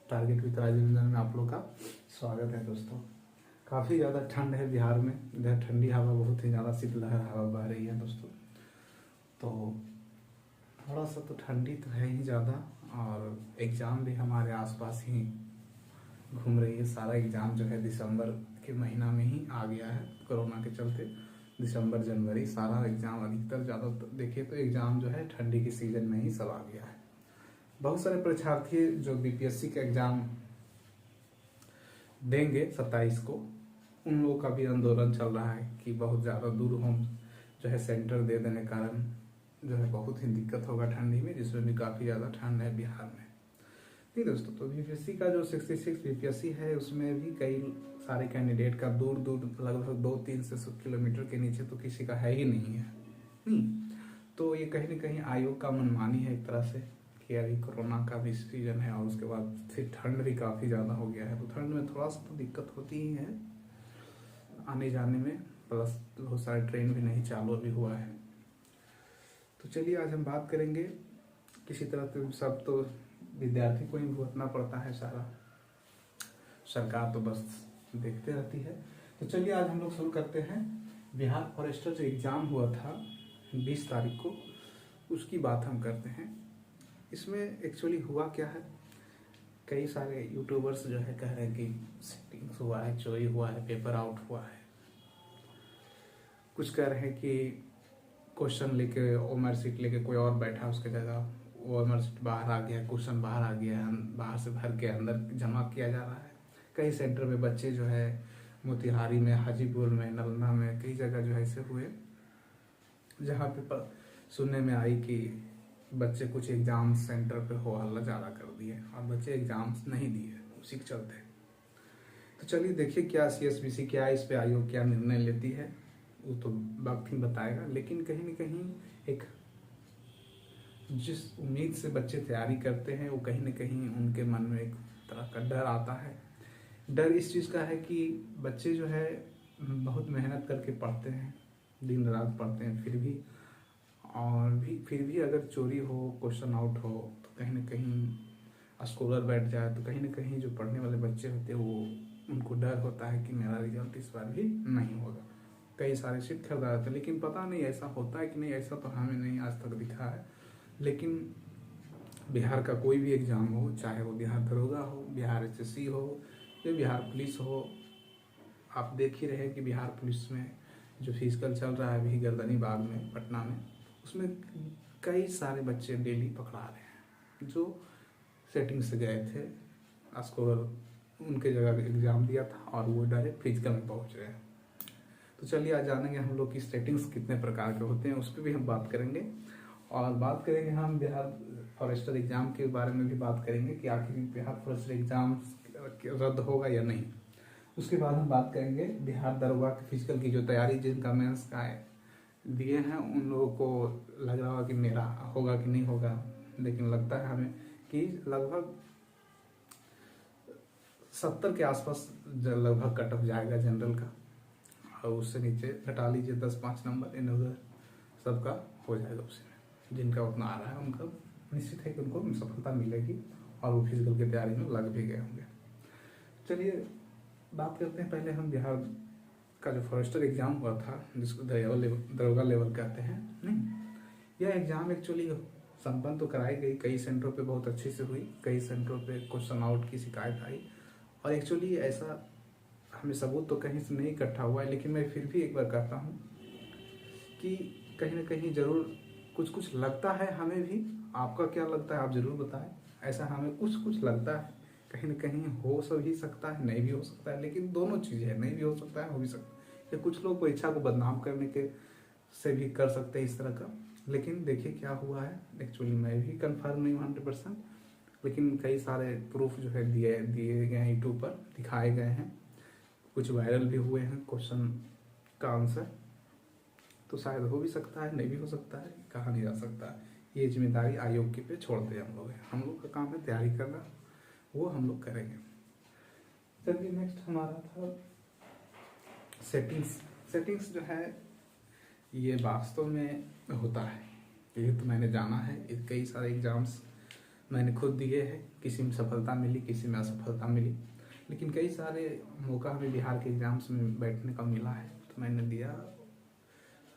Target with Rajendra में आप लोग का स्वागत है दोस्तों। काफ़ी ज़्यादा ठंड है बिहार में, इधर ठंडी हवा, बहुत ही ज़्यादा शीतलहर हवा बह रही है दोस्तों। तो थोड़ा सा तो ठंडी तो है ही ज़्यादा, और एग्ज़ाम भी हमारे आसपास ही घूम रही है। सारा एग्ज़ाम जो है दिसंबर के महीना में ही आ गया है, कोरोना के चलते। दिसंबर जनवरी सारा एग्ज़ाम, अधिकतर ज़्यादा देखिए तो एग्ज़ाम जो है ठंडी के सीज़न में ही सब आ गया है। बहुत सारे परीक्षार्थी जो बीपीएससी का एग्ज़ाम देंगे 27 को, उन लोगों का भी आंदोलन चल रहा है कि बहुत ज़्यादा दूर हम जो है सेंटर दे देने के कारण जो है बहुत ही दिक्कत होगा ठंडी में, जिसमें भी काफ़ी ज़्यादा ठंड है बिहार में। ठीक दोस्तों, तो बीपीएससी का जो 66 बीपीएससी है उसमें भी कई सारे कैंडिडेट का दूर दूर लगभग 2-3 से किलोमीटर के नीचे तो किसी का है ही नहीं है। तो ये कहीं ना कहीं आयोग का मनमानी है एक तरह से, कि अभी कोरोना का भी सीजन है और उसके बाद फिर ठंड भी काफ़ी ज़्यादा हो गया है। तो ठंड में थोड़ा सा तो दिक्कत होती ही है आने जाने में, प्लस बहुत सारे ट्रेन भी नहीं चालू अभी हुआ है। तो चलिए आज हम बात करेंगे, किसी तरह तो सब तो विद्यार्थी को ही भुगतना पड़ता है सारा, सरकार तो बस देखते रहती है। तो चलिए आज हम लोग शुरू करते हैं। बिहार फॉरेस्टर जो एग्ज़ाम हुआ था 20 तारीख को, उसकी बात हम करते हैं। इसमें एक्चुअली हुआ क्या है, कई सारे यूट्यूबर्स जो है कह रहे हैं कि सेटिंग्स हुआ है, चोरी हुआ है, पेपर आउट हुआ है। कुछ कह रहे हैं कि क्वेश्चन लेके ओमर सीट लेके कोई और बैठा उसके जगह, वो ओमर सीट बाहर आ गया, क्वेश्चन बाहर आ गया, बाहर से भर के अंदर जमा किया जा रहा है। कई सेंटर में बच्चे जो है मोतिहारी में, हाजीपुर में, नालंदा में, कई जगह जो है ऐसे हुए जहाँ पे सुनने में आई कि बच्चे कुछ एग्जाम सेंटर पे हो हल्ला ज़्यादा कर दिए और बच्चे एग्जाम्स नहीं दिए उसी के चलते। तो चलिए देखिए क्या सीएसबीसी क्या इस पे आयोग क्या निर्णय लेती है, वो तो वक्त ही बताएगा। लेकिन कहीं ना कहीं एक जिस उम्मीद से बच्चे तैयारी करते हैं, वो कहीं ना कहीं उनके मन में एक तरह का डर आता है। डर इस चीज़ का है कि बच्चे जो है बहुत मेहनत करके पढ़ते हैं, दिन रात पढ़ते हैं, फिर भी अगर चोरी हो, क्वेश्चन आउट हो, तो कहीं ना कहीं स्कॉलर बैठ जाए, तो कहीं ना कहीं जो पढ़ने वाले बच्चे होते हैं वो उनको डर होता है कि मेरा रिजल्ट इस बार भी नहीं होगा। कई सारे सीट खरीदा जाते हैं, लेकिन पता नहीं ऐसा होता है कि नहीं, ऐसा तो हमें नहीं आज तक दिखा है। लेकिन बिहार का कोई भी एग्ज़ाम हो, चाहे वो बिहार दरोगा हो, बिहार एसएससी हो या बिहार पुलिस हो, आप देख ही रहे कि बिहार पुलिस में जो फिजिकल चल रहा है अभी गर्दनी बाग में, पटना में, उसमें कई सारे बच्चे डेली पकड़ा रहे हैं जो सेटिंग से गए थे, स्कॉलर उनके जगह एग्ज़ाम दिया था और वो डायरेक्ट फिजिकल में पहुंच रहे हैं। तो चलिए आज जानेंगे हम लोग की सेटिंग्स कितने प्रकार के होते हैं, उस पर भी हम बात करेंगे। और बात करेंगे हम बिहार फॉरेस्टर एग्ज़ाम के बारे में भी बात करेंगे कि आखिर बिहार फॉरेस्टर एग्ज़ाम रद्द होगा या नहीं। उसके बाद हम बात करेंगे बिहार दरोगा की फिजिकल की जो तैयारी जिनका मेंस का है दिए हैं, उन लोगों को लग रहा होगा कि मेरा होगा कि नहीं होगा, लेकिन लगता है हमें कि लगभग 70 के आसपास लगभग कट ऑफ जाएगा जनरल का, और उससे नीचे घटा लीजिए 10-5 नंबर, इन उधर सबका हो जाएगा उसी में। जिनका उतना आ रहा है उनका निश्चित है कि उनको सफलता मिलेगी और वो फिजिकल की तैयारी में लग भी गए होंगे। चलिए बात करते हैं पहले हम बिहार का जो फॉरेस्टर एग्ज़ाम हुआ था, जिसको दरोगा लेवल कहते हैं। नहीं, यह एग्ज़ाम एक्चुअली संपन्न तो कराई गई, कई सेंटरों पे बहुत अच्छे से हुई, कई सेंटरों पे क्वेश्चन आउट की शिकायत आई, और एक्चुअली ऐसा हमें सबूत तो कहीं से नहीं इकट्ठा हुआ है, लेकिन मैं फिर भी एक बार कहता हूँ कि कहीं ना कहीं ज़रूर कुछ कुछ लगता है हमें भी। आपका क्या लगता है आप ज़रूर बताएं। ऐसा हमें कुछ कुछ लगता है, कहीं ना कहीं हो सब ही सकता है, नहीं भी हो सकता है, लेकिन दोनों चीज़ें हैं, नहीं भी हो सकता है, हो भी सकता है। या कुछ लोग परीक्षा को बदनाम करने के से भी कर सकते हैं इस तरह का। लेकिन देखिए क्या हुआ है, एक्चुअली मैं भी कंफर्म नहीं हूँ 100%, लेकिन कई सारे प्रूफ जो है दिए गए हैं, यूट्यूब पर दिखाए गए हैं, कुछ वायरल भी हुए हैं क्वेश्चन का आंसर। तो शायद हो भी सकता है, नहीं भी हो सकता है, कहा नहीं जा सकता। ये जिम्मेदारी आयोग के पे छोड़ते हैं हम लोग हैं, हम लोग का काम है तैयारी करना, वो हम लोग करेंगे। चलिए नेक्स्ट हमारा था सेटिंग्स जो है ये वास्तव में होता है, ये तो मैंने जाना है, कई सारे एग्जाम्स मैंने खुद दिए हैं, किसी में सफलता मिली, किसी में असफलता मिली, लेकिन कई सारे मौका हमें बिहार के एग्ज़ाम्स में बैठने का मिला है, तो मैंने दिया।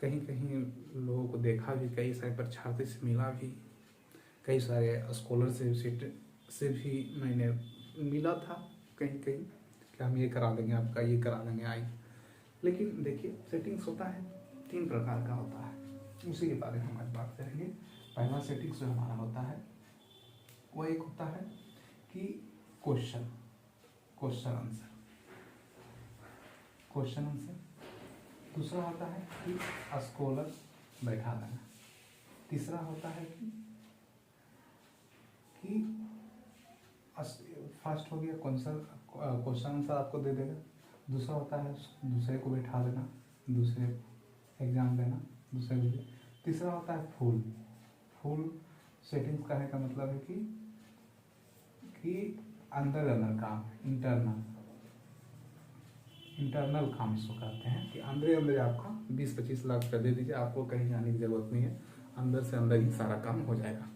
कहीं कहीं लोगों को देखा भी, कई सारे परीक्षार्थी से मिला भी, कई सारे स्कॉलरशिप से भी मैंने मिला था कहीं कहीं कि हम ये करा देंगे, आपका ये करा देंगे आई। लेकिन देखिए सेटिंग्स होता है 3 प्रकार का होता है, उसी के बारे में हम आज बात करेंगे। पहला सेटिंग्स जो हमारा होता है वो एक होता है कि क्वेश्चन आंसर। दूसरा होता है कि स्कॉलर बैठा देना। तीसरा होता है कि फर्स्ट हो गया क्वेश्चन आंसर आपको दे देगा। दूसरा होता है दूसरे को बैठा देना, दूसरे एग्जाम देना दूसरे को। तीसरा होता है फुल सेटिंग्स कहने का मतलब है कि अंदर काम, इंटरनल काम इसको कहते हैं, कि अंदर आपका 20-25 लाख रुपया दे दीजिए, आपको कहीं जाने की जरूरत नहीं है, अंदर से अंदर ही सारा काम हो जाएगा।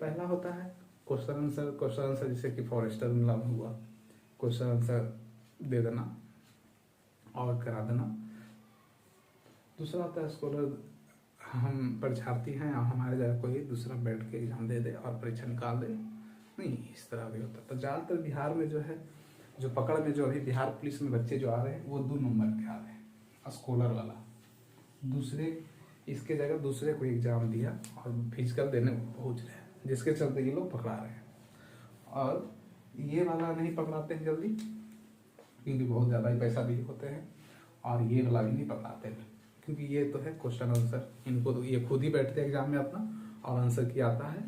पहला होता है क्वेश्चन आंसर जैसे कि फॉरेस्टर मिला हुआ, क्वेश्चन आंसर दे देना और करा देना। दूसरा होता है स्कॉलर, हम परीक्षार्थी हैं और हमारे जगह कोई दूसरा बैठ के एग्जाम दे दे और परीक्षा निकाल दे, नहीं इस तरह भी होता है। तो ज़्यादातर बिहार में जो है, जो पकड़ में जो अभी बिहार पुलिस में बच्चे जो आ रहे हैं वो 2 नंबर के आ रहे हैं, स्कॉलर वाला। इसके जगह दूसरे को एग्जाम दिया और फिजिकल देने पहुँच रहे हैं, जिसके चलते ये लोग पकड़ा रहे हैं। और ये वाला नहीं पकड़ाते हैं जल्दी, क्योंकि बहुत ज़्यादा ही पैसा दिए होते हैं, और ये वाला भी नहीं पकड़ाते हैं, क्योंकि ये तो है क्वेश्चन आंसर। इनको तो ये खुद ही बैठते हैं एग्जाम में अपना और आंसर किया आता है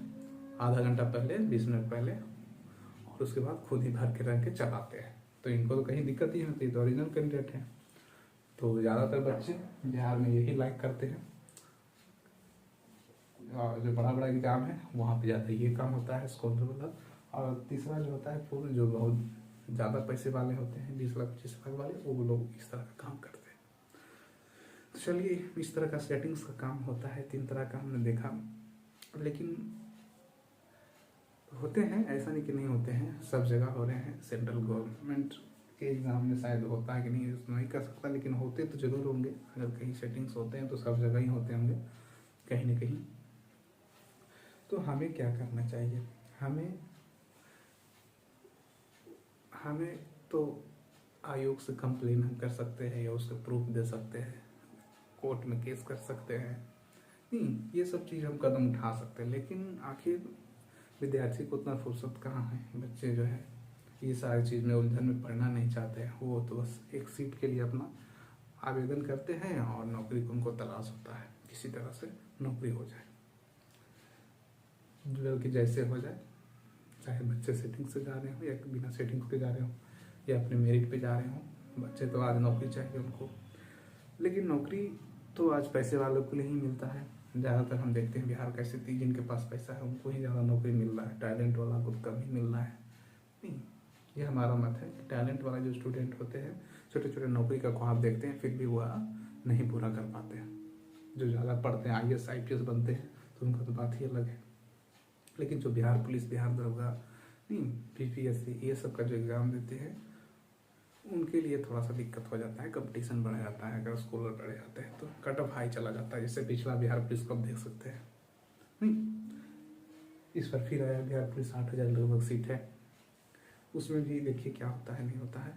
आधा घंटा पहले, 20 मिनट पहले, और उसके बाद खुद ही भर के रख के चलाते हैं। तो इनको तो कहीं दिक्कत ही नहीं होती, तो ओरिजिनल कैंडिडेट हैं। तो ज़्यादातर बच्चे बिहार में यही लाइक करते हैं, और जो बड़ा एग्जाम है वहाँ पे ज़्यादा ये काम होता है स्कॉलर वाला। और तीसरा जो होता है फुल, जो बहुत ज़्यादा पैसे वाले होते हैं, 20 लाख 25 लाख वाले, वो लोग इस तरह का काम करते हैं। तो चलिए, इस तरह का सेटिंग्स का काम होता है, 3 तरह का हमने देखा। लेकिन होते हैं, ऐसा नहीं कि नहीं होते हैं, सब जगह हो रहे हैं। सेंट्रल गवर्नमेंट के एग्ज़ाम में शायद होता है कि नहीं, नहीं कर सकता, लेकिन होते तो जरूर होंगे। अगर कहीं सेटिंग्स होते हैं तो सब जगह ही होते होंगे कहीं ना कहीं। तो हमें क्या करना चाहिए? हमें तो आयोग से कंप्लेन हम कर सकते हैं, या उसका प्रूफ दे सकते हैं, कोर्ट में केस कर सकते हैं, नहीं ये सब चीज़ हम कदम उठा सकते हैं। लेकिन आखिर विद्यार्थी को उतना फुर्सत कहाँ है? बच्चे जो है ये सारी चीज़ में उलझन में पढ़ना नहीं चाहते हैं, वो तो बस एक सीट के लिए अपना आवेदन करते हैं और नौकरी को उनको तलाश होता है, किसी तरह से नौकरी हो जाए, जो कि जैसे हो जाए, चाहे बच्चे सेटिंग से जा रहे हो या बिना सेटिंग के जा रहे हो या अपने मेरिट पे जा रहे हो। बच्चे तो आज नौकरी चाहिए उनको, लेकिन नौकरी तो आज पैसे वालों को ही मिलता है। ज़्यादातर हम देखते हैं बिहार का स्थिति, जिनके पास पैसा है उनको ही ज़्यादा नौकरी मिल रहा है, टैलेंट वाला को कम ही मिल रहा है। नहीं, ये हमारा मत है कि टैलेंट वाला जो स्टूडेंट होते हैं, छोटे छोटे नौकरी का ख्वाब देखते हैं, फिर भी वह नहीं पूरा कर पाते हैं। जो ज़्यादा पढ़ते हैं, IAS IPS बनते हैं, तो उनका तो बात ही अलग है। लेकिन जो बिहार पुलिस, बिहार दरोगा, नहीं PPSC, ये सब का जो एग्ज़ाम देते हैं, उनके लिए थोड़ा सा दिक्कत हो जाता है, कंपटीशन बढ़ जाता है। अगर स्कॉलर बढ़ जाते हैं तो कट ऑफ हाई चला जाता है, जैसे पिछला बिहार पुलिस को आप देख सकते हैं। नहीं, इस बार फिर आया बिहार पुलिस, 8,000 लगभग सीट है, उसमें भी देखिए क्या होता है नहीं होता है।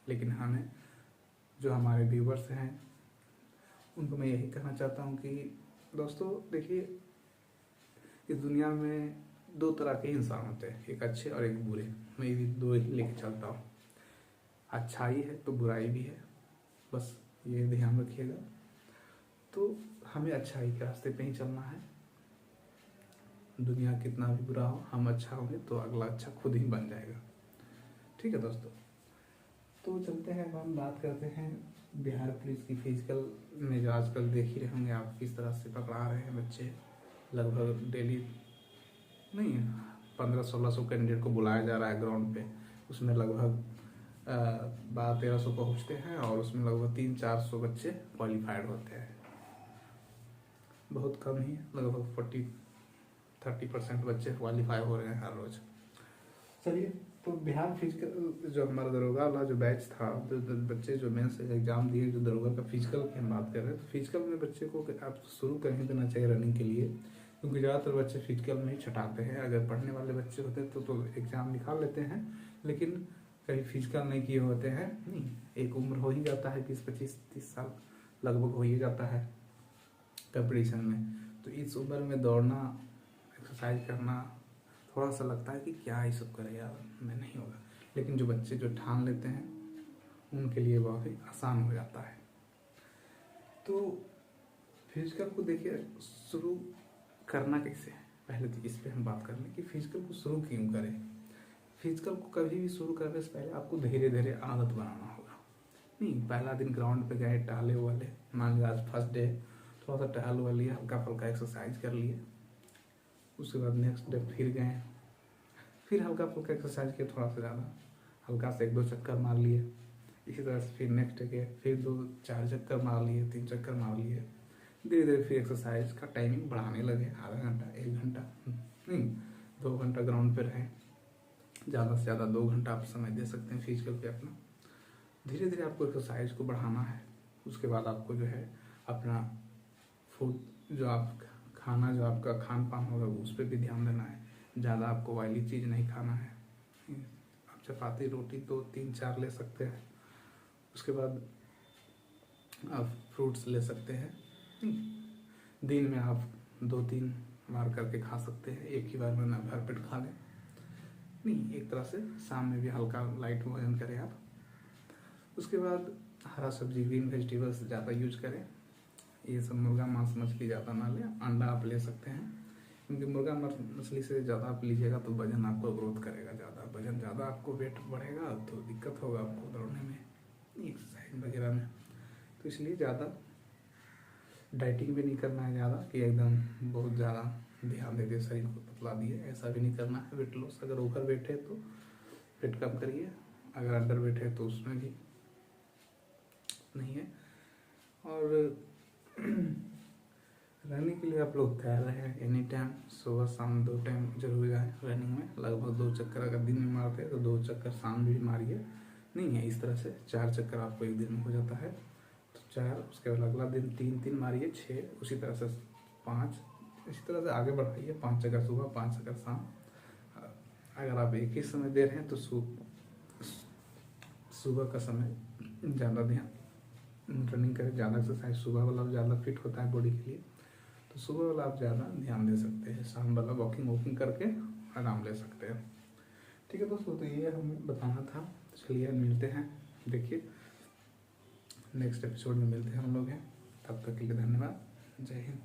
लेकिन हमें, जो हमारे व्यूवर्स हैं, उनको मैं यही कहना चाहता हूँ कि दोस्तों देखिए, इस दुनिया में 2 तरह के इंसान होते हैं, एक अच्छे और एक बुरे। मैं भी 2 ही लेके चलता हूँ, अच्छाई है तो बुराई भी है, बस ये ध्यान रखिएगा। तो हमें अच्छाई के रास्ते पे ही चलना है। दुनिया कितना भी बुरा हो, हम अच्छा होंगे तो अगला अच्छा खुद ही बन जाएगा। ठीक है दोस्तों, तो चलते हैं, अब हम बात करते हैं बिहार पुलिस की। फिजिकल में जो आजकल देख ही रहे होंगे आप, किस तरह से पकड़ा रहे हैं बच्चे। लगभग डेली नहीं 1500-1600 कैंडिडेट को बुलाया जा रहा है ग्राउंड पे, उसमें लगभग 1200-1300 पहुँचते हैं, और उसमें लगभग 300-400 बच्चे क्वालिफाइड होते हैं। बहुत कम ही, लगभग 30% बच्चे क्वालिफाई हो रहे हैं हर रोज। चलिए, तो बिहार फिजिकल जो हमारा दरोगा वाला जो बैच था, जो बच्चे जो मेंस एग्जाम दिए, जो दरोगा का फिजिकल की हम बात कर रहे हैं, तो फिजिकल में बच्चे को आप शुरू कर ही देना चाहिए रनिंग के लिए, क्योंकि ज़्यादातर बच्चे फिजिकल में ही छटाते हैं। अगर पढ़ने वाले बच्चे होते हैं तो एग्ज़ाम निकाल लेते हैं, लेकिन कहीं फिजिकल नहीं किए होते हैं। नहीं, एक उम्र हो ही जाता है 20-25-30 साल लगभग हो ही जाता है कंपटीशन में। तो इस उम्र में दौड़ना, एक्सरसाइज करना, थोड़ा सा लगता है कि क्या ये सब करे यार, मैं नहीं होगा। लेकिन जो बच्चे जो ठान लेते हैं उनके लिए बहुत ही आसान हो जाता है। तो फिजिकल को देखिए शुरू करना कैसे है, पहले तो इस पर हम बात कर लें कि फिजिकल को शुरू क्यों करें। फिजिकल को कभी भी शुरू करने से पहले आपको धीरे धीरे आदत बनाना होगा। नहीं, पहला दिन ग्राउंड पे गए, टहले वाले, मान लिया आज फर्स्ट डे, थोड़ा सा टहल वाले, हल्का फुल्का एक्सरसाइज कर लिए। उसके बाद नेक्स्ट डे फिर गए, फिर हल्का फुल्का एक्सरसाइज किया, थोड़ा सा ज़्यादा हल्का से 1-2 चक्कर मार लिए। इसी तरह से फिर नेक्स्ट डे गए, फिर 2-4 चक्कर मार लिए, 3 चक्कर मार लिए। धीरे धीरे फिर एक्सरसाइज का टाइमिंग बढ़ाने लगे, आधा घंटा, 1 घंटा, नहीं 2 घंटा ग्राउंड पे रहें। ज़्यादा से ज़्यादा 2 घंटा आप समय दे सकते हैं फिजिकल पे अपना। धीरे धीरे आपको एक्सरसाइज को बढ़ाना है। उसके बाद आपको जो है अपना फूड, जो आप खाना, जो आपका खान पान होगा उस पर भी ध्यान देना है। ज़्यादा आपको ऑयली चीज़ नहीं खाना है। आप चपाती रोटी तो 3-4 ले सकते हैं। उसके बाद आप फ्रूट्स ले सकते हैं। दिन में आप 2-3 बार करके खा सकते हैं, एक ही बार में ना भरपेट खा लें। नहीं, एक तरह से शाम में भी हल्का लाइट भोजन करें आप। उसके बाद हरा सब्जी, ग्रीन वेजिटेबल्स ज़्यादा यूज करें। ये सब मुर्गा मांस मछली ज़्यादा ना लें, अंडा आप ले सकते हैं, क्योंकि मुर्गा मछली से ज़्यादा आप लीजिएगा तो वजन आपको ग्रोथ करेगा ज़्यादा, वजन ज़्यादा आपको वेट बढ़ेगा तो दिक्कत होगा आपको दौड़ने में, एक्सरसाइज वगैरह में। तो इसलिए ज़्यादा डाइटिंग भी नहीं करना है ज़्यादा कि एकदम बहुत ज़्यादा ध्यान दे दिए शरीर को पतला दिए, ऐसा भी नहीं करना है। वेट लॉस, अगर ओवर वेट है तो वेट कम करिए, अगर अंडर वेट है तो उसमें भी नहीं है। और रनिंग के लिए आप लोग तैयार रहें एनी टाइम, सुबह शाम 2 टाइम जरूर जाएँ रनिंग में। लगभग 2 चक्कर अगर दिन में मारते हैं तो 2 चक्कर शाम में भी मारिए। नहीं है इस तरह से 4 चक्कर आपको एक दिन में हो जाता है, तो 4, उसके बाद अगला दिन 3-3 मारिए, 6, उसी तरह से 5, इसी तरह से आगे बढ़ाइए। 5 चक्कर सुबह, 5 चक्कर शाम। अगर आप एक ही समय दे रहे हैं तो सुबह का समय ज़्यादा ध्यान रनिंग करें, ज़्यादा एक्सरसाइज सुबह वाला ज़्यादा फिट होता है बॉडी के लिए, तो सुबह वाला आप ज़्यादा ध्यान दे सकते हैं। शाम वाला वॉकिंग करके आराम ले सकते हैं। ठीक है दोस्तों, तो ये हमें बताना था। चलिए मिलते हैं, देखिए नेक्स्ट एपिसोड में मिलते हैं हम लोग हैं। तब तक के लिए धन्यवाद, जय हिंद।